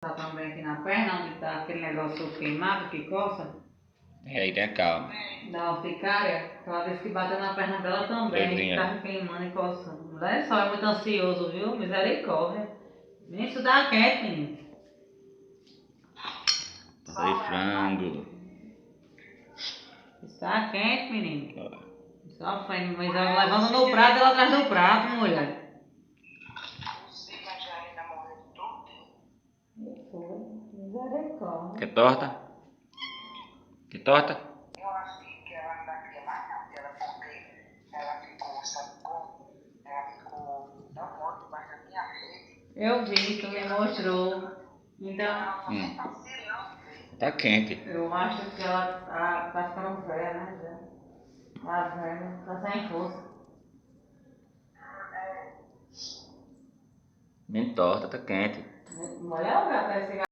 Tá também aqui na perna, onde tá aquele negócio queimado que coça. É, aí tem calma. Da urticária, aquela vez que bateu na perna dela também, Pedrinha. tava queimando e coçando. Mulher só é muito ansioso, viu? Misericórdia. Nem isso dá quieto, menino. Aí frango. Está quente, menino. Só foi, mas ela levando no prato, ela atrás do prato, mulher. Misericórdia. Quer torta? Quer torta? Eu achei que ela não queria mais não dela, porque ela ficou, sabe como? Ela ficou tão morta debaixo da minha rede. Eu vi, tu me mostrou. Então, Tá quente. eu acho que ela tá ficando velha, né? Já. Tá velha, tá sem força. Bem torta, tá quente. Olha, esse